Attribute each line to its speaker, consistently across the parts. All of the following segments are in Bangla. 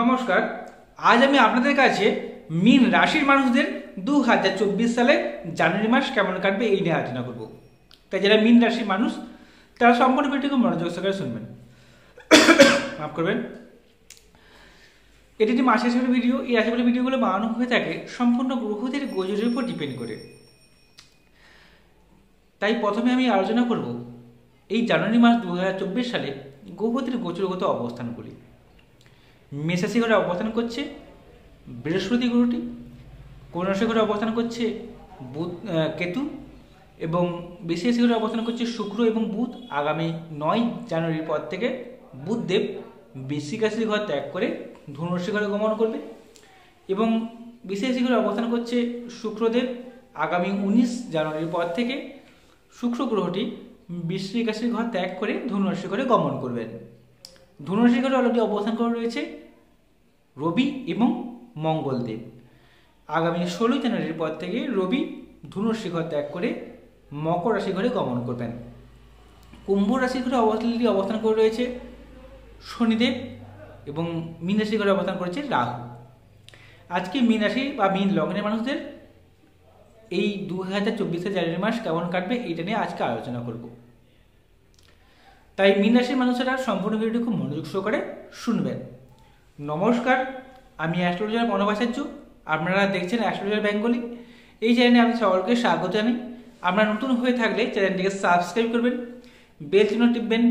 Speaker 1: নমস্কার। আজ আমি আপনাদের কাছে মীন রাশির মানুষদের 2024 সালে জানুয়ারি মাস কেমন কাটবে এই নিয়ে আলোচনা করব। তাই যারা মীন রাশির মানুষ তারা সম্পূর্ণ ভিডিওটি মনোযোগ সহকারে শুনবেন। মাফ করবেন, এটি একটি মাসের শেষের ভিডিও। এই রাশিফলের ভিডিওগুলো বানানো হয়ে থাকে সম্পূর্ণ গ্রহদের গোচরের উপর ডিপেন্ড করে। তাই প্রথমে আমি আলোচনা করব এই জানুয়ারি মাস 2024 সালে গ্রহদের গোচরগত অবস্থানগুলি। মেষ রাশি ঘরে অবস্থান করছে বৃহস্পতি গ্রহটি, কন্যা রাশি ঘরে অবস্থান করছে বুধ কেতু, এবং বৃশ্চিক রাশি ঘরে অবস্থান করছে শুক্র এবং বুধ। আগামী 9 জানুয়ারির পর থেকে বুধদেব বৃশ্চিক রাশি ঘর ত্যাগ করে ধনু রাশি ঘরে গমন করবে, এবং বৃশ্চিক রাশি ঘরে অবস্থান করছে শুক্রদেব। আগামী 19 জানুয়ারির পর থেকে শুক্র গ্রহটি বৃশ্চিক রাশির ঘর ত্যাগ করে ধনু রাশি ঘরে গমন করবেন। ধনু রাশি ঘরে অলরেডি অবস্থান করে রয়েছে রবি এবং মঙ্গলদেব। আগামী 16 জানুয়ারির পর থেকে রবি ধনু রাশি ঘর ত্যাগ করে মকর রাশি ঘরে গমন করবেন। কুম্ভ রাশি ঘরে অবস্থান করে রয়েছে শনিদেব, এবং মীন রাশি ঘরে অবস্থান করেছে রাহু। আজকে মীন রাশি বা মীন লগ্নের মানুষদের এই 2024 জানুয়ারি মাস কেমন কাটবে এটা নিয়ে আজকে আলোচনা করব। তাই মীন রাশির মানুষেরা সম্পূর্ণ ভিডিওটি খুব মনোযোগ সহকারে শুনবেন। নমস্কার, আমি অ্যাস্ট্রোলজার মনোভাচার্য। আপনারা দেখছেন অ্যাস্ট্রোলজার বেঙ্গলি। এই চ্যানেলে আমি সকলকে স্বাগত জানাই। আপনারা নতুন হয়ে থাকলে চ্যানেলটিকে সাবস্ক্রাইব করবেন, বেল চিহ্ন টিপবেন,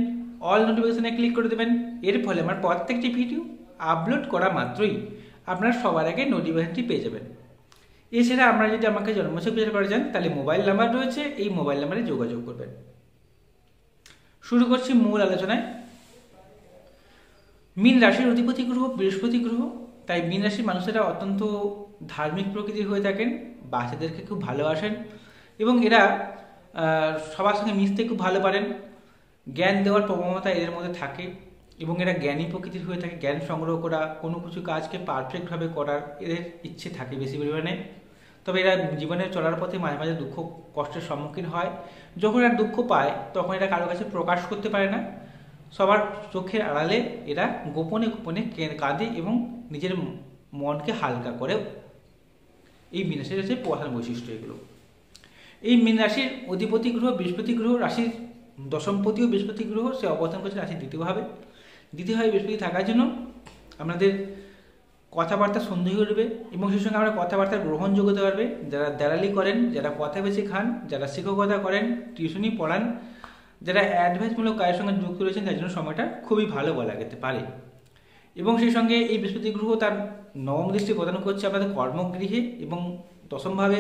Speaker 1: অল নোটিফিকেশনে ক্লিক করে দেবেন। এর ফলে আমার প্রত্যেকটি ভিডিও আপলোড করা মাত্রই আপনারা সবার আগে নোটিফিকেশনটি পেয়ে যাবেন। এছাড়া আপনারা যদি আমাকে জন্মছক বিচার করে যান তাহলে মোবাইল নাম্বার রয়েছে, এই মোবাইল নাম্বারে যোগাযোগ করবেন। শুরু করছি মূল আলোচনায়। মীন রাশির অধিপতি গ্রহ বৃহস্পতি গ্রহ। তাই মীন রাশির মানুষেরা অত্যন্ত ধার্মিক প্রকৃতির হয়ে থাকেন, বাচ্চাদেরকে খুব ভালোবাসেন, এবং এরা সবার সঙ্গে মিশতে খুব ভালো পারেন। জ্ঞান দেওয়ার প্রবণতা এদের মধ্যে থাকে, এবং এরা জ্ঞানী প্রকৃতির হয়ে থাকে। জ্ঞান সংগ্রহ করা, কোনো কিছু কাজকে পারফেক্টভাবে করার এদের ইচ্ছে থাকে বেশি পরিমাণে। তবে এরা জীবনে চলার পথে মাঝে মাঝে দুঃখ কষ্টের সম্মুখীন হয়। যখন এরা দুঃখ পায় তখন এরা কারো কাছে প্রকাশ করতে পারে না। সবার চোখের আড়ালে এরা গোপনে গোপনে কাঁদে এবং নিজের মনকে হালকা করে। এই মীন রাশির হচ্ছে প্রধান বৈশিষ্ট্য এগুলো। এই মীন রাশির অধিপতি গ্রহ বৃহস্পতি গ্রহ, রাশির দশমপতিও বৃহস্পতি গ্রহ, সে অবস্থান করছে রাশির দ্বিতীয়ভাবে। দ্বিতীয়ভাবে বৃহস্পতি থাকার জন্য আমাদের কথাবার্তা সুন্দর হয়ে উঠবে, এবং সেই সঙ্গে আমরা কথাবার্তার গ্রহণযোগ্য হতে পারবে। যারা দালালি করেন, যারা কথা বেশি খান, যারা শিক্ষকতা করেন, টিউশনি পড়ান, যারা অ্যাডভাইসমূলক কাজের সঙ্গে যুক্ত রয়েছেন, তার জন্য সময়টা খুবই ভালো বলা যেতে পারে। এবং সেই সঙ্গে এই বৃহস্পতি গ্রহ তার নবম দৃষ্টি প্রদান করছে আপনাদের কর্মগৃহে, এবং দশমভাবে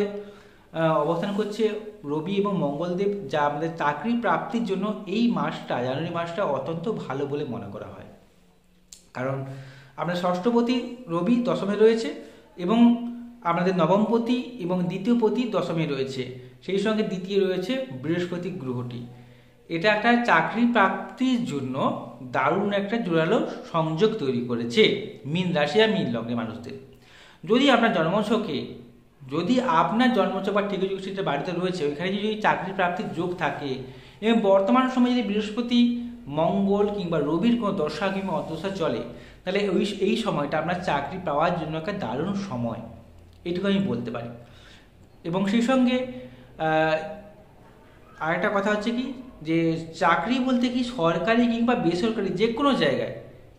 Speaker 1: অবস্থান করছে রবি এবং মঙ্গলদেব, যা আমাদের চাকরি প্রাপ্তির জন্য এই মাসটা, জানুয়ারি মাসটা অত্যন্ত ভালো বলে মনে করা হয়। কারণ আপনার ষষ্ঠপতি রবি দশমে রয়েছে, এবং আপনাদের নবমপতি এবং দ্বিতীয়পতি দশমে রয়েছে। সেই সঙ্গে দ্বিতীয় রয়েছে বৃহস্পতি গ্রহটি। এটা একটা চাকরি প্রাপ্তির জন্য দারুণ একটা জোরালো সংযোগ তৈরি করেছে মীন রাশি আর মীন লগ্নের মানুষদের। যদি আপনার জন্মছক বা টিকোজিটা বাড়িতে রয়েছে, ওইখানে যদি চাকরি প্রাপ্তির যোগ থাকে, এবং বর্তমান সময়ে যদি বৃহস্পতি, মঙ্গল কিংবা রবির কোনো দশা কিংবা অদশা চলে, তাহলে এই সময়টা আপনার চাকরি পাওয়ার জন্য একটা দারুণ সময়, এটুকু আমি বলতে পারি। এবং সেই সঙ্গে আরেকটা কথা হচ্ছে কি, যে চাকরি বলতে কি সরকারি কিংবা বেসরকারি যে কোনো জায়গায়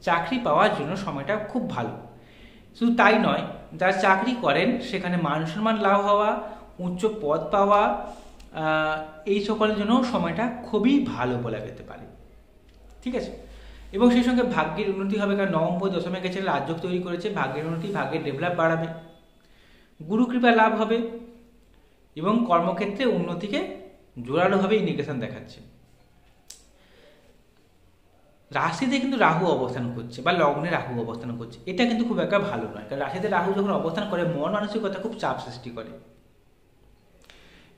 Speaker 1: চাকরি পাওয়ার জন্য সময়টা খুব ভালো। শুধু তাই নয়, যারা চাকরি করেন সেখানে মান সম্মান লাভ হওয়া, উচ্চ পদ পাওয়া, এই সকলের জন্য সময়টা খুবই ভালো বলা যেতে পারে। ঠিক আছে। এবং সেই সঙ্গে ভাগ্যের উন্নতি হবে, কারণ নবমপতি দশমে গেছে, রাজযোগ তৈরি করেছে। ভাগ্যের উন্নতি, ভাগ্যের ডেভেলপ বাড়াবে, গুরুকৃপা লাভ হবে, এবং কর্মক্ষেত্রে উন্নতিকে জোরালোভাবে ইন্ডিকেশন দেখাচ্ছে। রাশিতে কিন্তু রাহু অবস্থান করছে বা লগ্নে রাহু অবস্থান করছে, এটা কিন্তু খুব একটা ভালো নয়। কারণ রাশিতে রাহু যখন অবস্থান করে মন মানসিকতা খুব চাপ সৃষ্টি করে।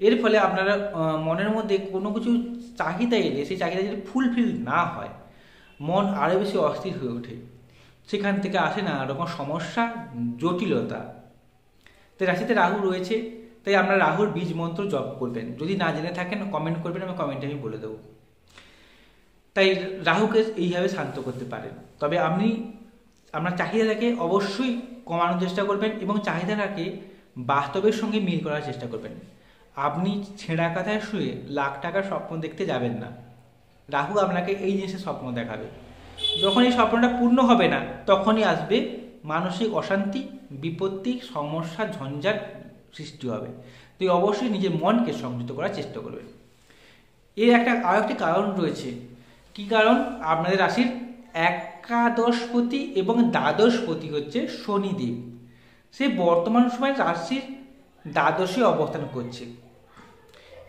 Speaker 1: এর ফলে আপনারা মনের মধ্যে কোনো কিছু চাহিদা এলে সেই চাহিদা যদি ফুলফিল না হয়, মন আরও বেশি অস্থির হয়ে ওঠে। সেখান থেকে আসে নানা রকম সমস্যা, জটিলতা। তাই রাশিতে রাহু রয়েছে, তাই আপনারা রাহুর বীজ মন্ত্র জপ করবেন। যদি না জেনে থাকেন কমেন্ট করবেন, আমি কমেন্টে আমি বলে দেবো। তাই রাহুকে এইভাবে শান্ত করতে পারেন। তবে আপনি আপনার চাহিদাটাকে অবশ্যই কমানোর চেষ্টা করবেন এবং চাহিদাটাকে বাস্তবের সঙ্গে মিল করার চেষ্টা করবেন। আপনি ছেঁড়া কাঁথায় শুয়ে লাখ টাকার স্বপ্ন দেখতে যাবেন না। রাহু আপনাকে এই জিনিসের স্বপ্ন দেখাবে। যখন এই স্বপ্নটা পূর্ণ হবে না, তখনই আসবে মানসিক অশান্তি, বিপত্তি, সমস্যা, ঝঞ্ঝাট সৃষ্টি হবে। তুই অবশ্যই নিজের মনকে সংযত করার চেষ্টা করবেন। এর আরও একটি কারণ রয়েছে। কি কারণ? আপনাদের রাশির একাদশপতি এবং দ্বাদশপতি হচ্ছে শনিদেব। সে বর্তমান সময়ে রাশির দ্বাদশে অবস্থান করছে।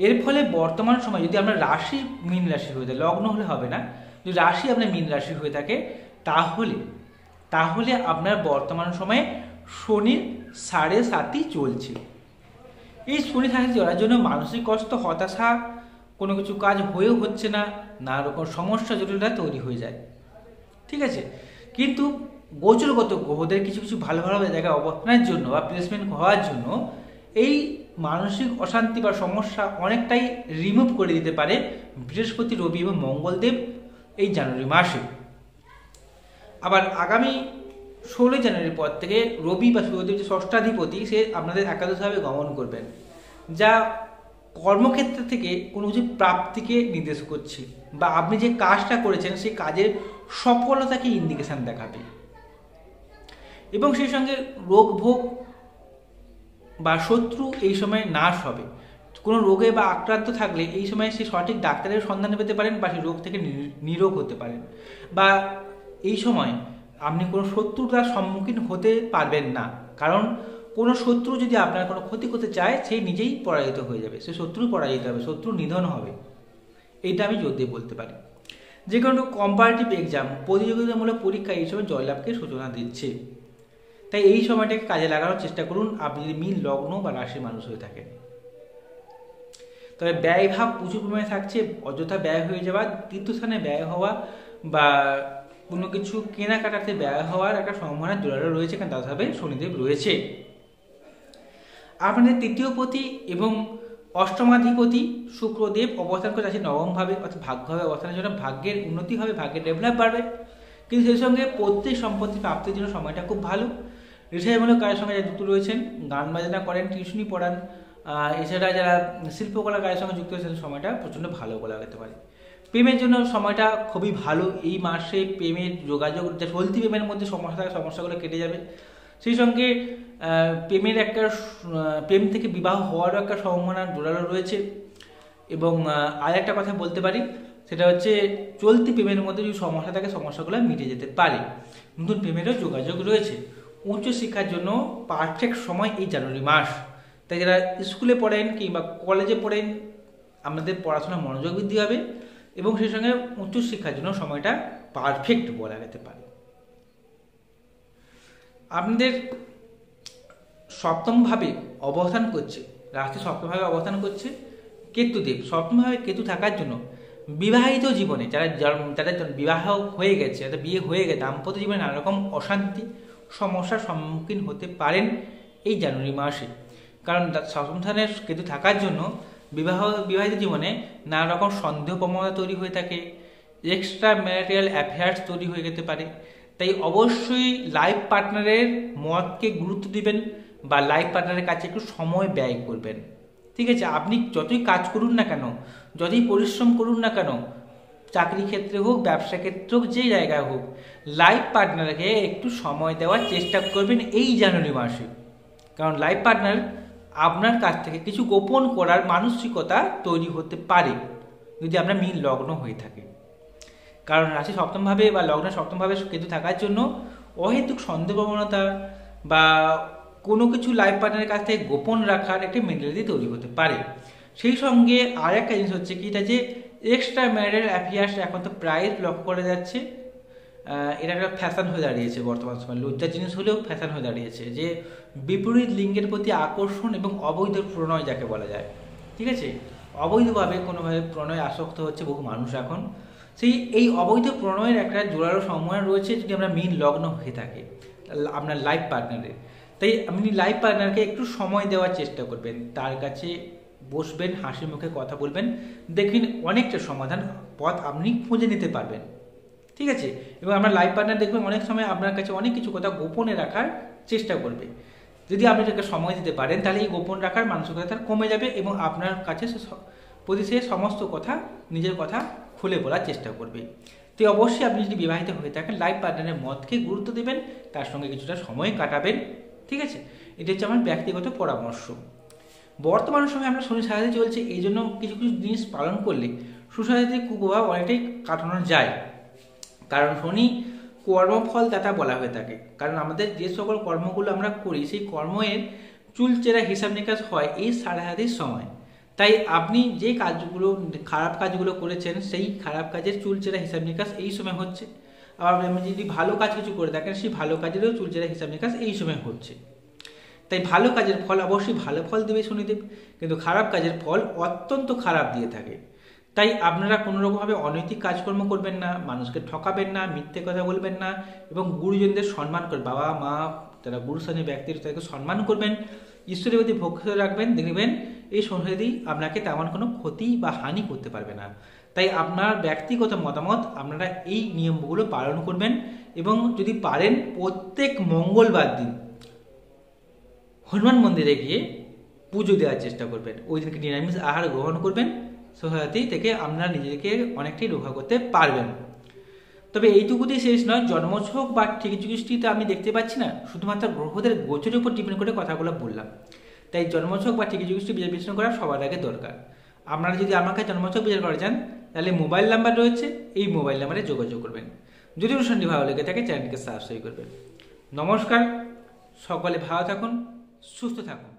Speaker 1: এর ফলে বর্তমান সময় যদি আপনার রাশি মীন রাশি হয়ে থাকে, লগ্ন হলে হবে না, যদি রাশি আপনার মীন রাশি হয়ে থাকে, তাহলে আপনার বর্তমান সময়ে শনির 7.5 চলছে। এই শনি 7.5 চলার জন্য মানসিক কষ্ট, হতাশা, কোনো কিছু কাজ হয়েও হচ্ছে না, নানা রকম সমস্যা জটিলতা তৈরি হয়ে যায়। ঠিক আছে, কিন্তু গোচরগত গ্রহদের কিছু কিছু ভালো ভালো জায়গায় অবস্থানের জন্য বা প্লেসমেন্ট হওয়ার জন্য এই মানসিক অশান্তি বা সমস্যা অনেকটাই রিমুভ করে দিতে পারে বৃহস্পতি, রবি এবং মঙ্গলদেব এই জানুয়ারি মাসে। আবার আগামী 16 জানুয়ারির পর থেকে রবি বা সূর্যদেব যে ষষ্ঠাধিপতি, সে আপনাদের একাদশভাবে গমন করবেন, যা কর্মক্ষেত্র থেকে কোনো কিছু প্রাপ্তিকে নির্দেশ করছে, বা আপনি যে কাজটা করেছেন সেই কাজের সফলতাকে ইন্ডিকেশন দেখাবে। এবং সেই সঙ্গে রোগ ভোগ বা শত্রু এই সময় নাশ হবে। কোনো রোগে বা আক্রান্ত থাকলে এই সময় সে সঠিক ডাক্তারের সন্ধান পেতে পারেন বা সেই রোগ থেকে নিরোগ হতে পারেন, বা এই সময় আপনি কোনো শত্রুতার সম্মুখীন হতে পারবেন না। কারণ কোনো শত্রু যদি আপনার কোনো ক্ষতি করতে চায়, সেই নিজেই পরাজিত হয়ে যাবে, সে শত্রু পরাজিত হবে, শত্রু নিধন হবে। এইটা আমি জোর দিয়ে বলতে পারি। যে কোনো কম্পারেটিভ এক্সাম, প্রতিযোগিতামূলক পরীক্ষা এই সময় জয়লাভকে সূচনা দিচ্ছে। তাই এই সময়টাকে কাজে লাগানোর চেষ্টা করুন আপনি যদি মীন লগ্ন বা রাশির মানুষ হয়ে থাকেন। তবে ব্যয়ভাব প্রচুর পরিমাণে থাকছে, অযথা ব্যয় হয়ে যাওয়া, তীর্থস্থানে ব্যয় হওয়া বা কোনো কিছু কেনাকাটাতে ব্যয় হওয়ার একটা সম্ভাবনা জোরালো রয়েছে, কারণ তাভাবে শনিদেব রয়েছে। আপনাদের তৃতীয়পতি এবং অষ্টমাধিপতি শুক্রদেব অবস্থান করে আছে নবমভাবে, অর্থাৎ ভাগ্যভাবে অবস্থানের জন্য ভাগ্যের উন্নতি হবে, ভাগ্যের ডেভেলপ বাড়বে। কিন্তু সেই সঙ্গে প্রত্যেক সম্পত্তি প্রাপ্তির জন্য সময়টা খুব ভালো। ঋষামূলক কাজের সঙ্গে যারা যুক্ত রয়েছেন, গান বাজনা করেন, টিউশনি পড়ান, এছাড়া যারা শিল্পকলা কাজের সঙ্গে যুক্ত হয়েছেন, সময়টা প্রচণ্ড ভালো বলা যেতে পারে। প্রেমের জন্য সময়টা খুবই ভালো। এই মাসে প্রেমের যোগাযোগ, যা চলতি প্রেমের মধ্যে সমস্যা থাকে, সমস্যাগুলো কেটে যাবে। সেই সঙ্গে প্রেম থেকে বিবাহ হওয়ারও একটা সম্ভাবনা জোরালো রয়েছে। এবং আর একটা কথা বলতে পারি, সেটা হচ্ছে চলতি প্রেমের মধ্যে যদি সমস্যা থাকে, সমস্যাগুলো মিটে যেতে পারে। নতুন প্রেমেরও যোগাযোগ রয়েছে। উচ্চশিক্ষার জন্য পারফেক্ট সময় এই জানুয়ারি মাস। তাই যারা স্কুলে পড়েন কিংবা কলেজে পড়েন, আমাদের পড়াশোনা মনোযোগ বৃদ্ধি হবে এবং সেই সঙ্গে উচ্চশিক্ষার জন্য সময়টা পারফেক্ট বলা যেতে পারে। আপনাদের সপ্তমভাবে অবস্থান করছে, রাশি সপ্তমভাবে অবস্থান করছে কেতুদেব। সপ্তমভাবে কেতু থাকার জন্য বিবাহিত জীবনে যাদের বিবাহ হয়ে গেছে, যাদের বিয়ে হয়ে গেছে, দাম্পত্য জীবনে নানা রকম অশান্তি, সমস্যার সম্মুখীন হতে পারেন এই জানুয়ারি মাসে। কারণ সপ্তম স্থানে কেতু থাকার জন্য বিবাহিত জীবনে নানা রকম সন্দেহ প্রবণতা তৈরি হয়ে থাকে, এক্সট্রা ম্যারিটাল অ্যাফেয়ার্স তৈরি হয়ে যেতে পারে। তাই অবশ্যই লাইফ পার্টনারের মতকে গুরুত্ব দিবেন বা লাইফ পার্টনারের কাছে একটু সময় ব্যয় করবেন। ঠিক আছে, আপনি যতই কাজ করুন না কেন, যতই পরিশ্রম করুন না কেন, চাকরি ক্ষেত্রে হোক, ব্যবসা ক্ষেত্রে হোক, যে জায়গায় হোক, লাইফ পার্টনারকে একটু সময় দেওয়ার চেষ্টা করবেন এই জানুয়ারি মাসে। কারণ লাইফ পার্টনার আপনার কাছ থেকে কিছু গোপন করার মানসিকতা তৈরি হতে পারে যদি আপনার মীন লগ্ন হয়ে থাকে। কারণ রাশি সপ্তমভাবে বা লগ্নের সপ্তমভাবে কেতু থাকার জন্য অহেতুক সন্দেহ প্রবণতা বা কোনো কিছু লাইফ পার্টনারের কাছ থেকে গোপন রাখার একটা মেন্টালিটি তৈরি হতে পারে। সেই সঙ্গে আর একটা জিনিস হচ্ছে কি, এটা যে এক্সট্রা ম্যারিটাল অ্যাফেয়ার্স এখন তো প্রায় লক্ষ্য করা যাচ্ছে, এটা একটা ফ্যাশন হয়ে দাঁড়িয়েছে বর্তমান সময়। লজ্জার জিনিস হলেও ফ্যাশন হয়ে দাঁড়িয়েছে যে বিপরীত লিঙ্গের প্রতি আকর্ষণ এবং অবৈধ প্রণয় যাকে বলা যায়। ঠিক আছে, অবৈধভাবে কোনোভাবে প্রণয় আসক্ত হচ্ছে বহু মানুষ এখন। এই অবৈধ প্রণয়ের একটা জোরালো সম্ভাবনা রয়েছে যদি আমরা মীন লগ্ন হয়ে থাকে আপনার লাইফ পার্টনারের। তাই আপনি লাইফ পার্টনারকে একটু সময় দেওয়ার চেষ্টা করবেন, তার কাছে বসবেন, হাসি মুখে কথা বলবেন, দেখবেন অনেকটা সমাধান পথ আপনি খুঁজে নিতে পারবেন। ঠিক আছে। এবং আপনার লাইফ পার্টনার দেখবেন অনেক সময় আপনার কাছে অনেক কিছু কথা গোপনে রাখার চেষ্টা করবে। যদি আপনি তাকে সময় দিতে পারেন তাহলে এই গোপন রাখার মানসিকতা তার কমে যাবে এবং আপনার কাছে প্রতি সে সমস্ত কথা, নিজের কথা খুলে বলার চেষ্টা করবে। তো অবশ্যই আপনি যদি বিবাহিত হয়ে থাকেন লাইফ পার্টনারের মতকে গুরুত্ব দেবেন, তার সঙ্গে কিছুটা সময় কাটাবেন। ঠিক আছে, এটা হচ্ছে আমার ব্যক্তিগত পরামর্শ। বর্তমান সময়ে আমরা শনি সারাতে চলছে, এই জন্য কিছু কিছু জিনিস পালন করলে সুস্বাস্থ্যের কুপ্রভাব অনেকটাই কাটানো যায়। কারণ শনি কর্মফলদাতা বলা হয়ে থাকে, কারণ আমাদের যে সকল কর্মগুলো আমরা করি সেই কর্মের চুলচেরা হিসাব নিকাশ হয় এই সাড়ে সময়। তাই আপনি যে কাজগুলো, খারাপ কাজগুলো করেছেন সেই খারাপ কাজের চুলচেরা হিসাব নিকাশ এই সময় হচ্ছে। আবার আপনি যদি ভালো কাজ কিছু করে থাকেন সেই ভালো কাজেরও চুলচেরা হিসাব নিকাশ এই সময় হচ্ছে। তাই ভালো কাজের ফল অবশ্যই ভালো ফল দেবে শনিদেব, কিন্তু খারাপ কাজের ফল অত্যন্ত খারাপ দিয়ে থাকে। তাই আপনারা কোনোরকমভাবে অনৈতিক কাজকর্ম করবেন না, মানুষকে ঠকাবেন না, মিথ্যে কথা বলবেন না এবং গুরুজনদের সম্মান করবেন। বাবা মা যারা গুরুস্থানীয় ব্যক্তির তাদেরকে সম্মান করবেন, ঈশ্বরের প্রতি ভক্তি রাখবেন। দেখবেন এই শনি আপনাকে তেমন কোনো ক্ষতি বা হানি করতে পারবে না। তাই আপনার ব্যক্তিগত মতামত আপনারা এই নিয়মগুলো পালন করবেন এবং যদি পারেন প্রত্যেক মঙ্গলবার দিন হনুমান মন্দিরে গিয়ে পুজো দেওয়ার চেষ্টা করবেন। ওই দিনকে নিরামিষ আহার গ্রহণ করবেন, শনি থেকে আপনারা নিজেকে অনেকটাই রক্ষা করতে পারবেন। তবে এইটুকুতেই শেষ নয়, জন্মছক বা ঠিকযুষ্টিতে আমি দেখতে পাচ্ছি না, শুধুমাত্র গ্রহদের গোচরের উপর ডিপেন্ড করে কথাগুলো বললাম। তাই জন্মছক বা ঠিকযুষ্টি বিচার বিশ্লেষণ করা সবার আগে দরকার। আপনারা যদি আমাকে জন্মছক বিচার করা চান তাহলে মোবাইল নাম্বার রয়েছে, এই মোবাইল নাম্বারে যোগাযোগ করবেন। যদি অনুষ্ঠানটি ভালো লেগে থাকে চ্যানেলকে সাবস্ক্রাইব করবেন। নমস্কার, সকলে ভালো থাকুন, সুস্থ থাকুন।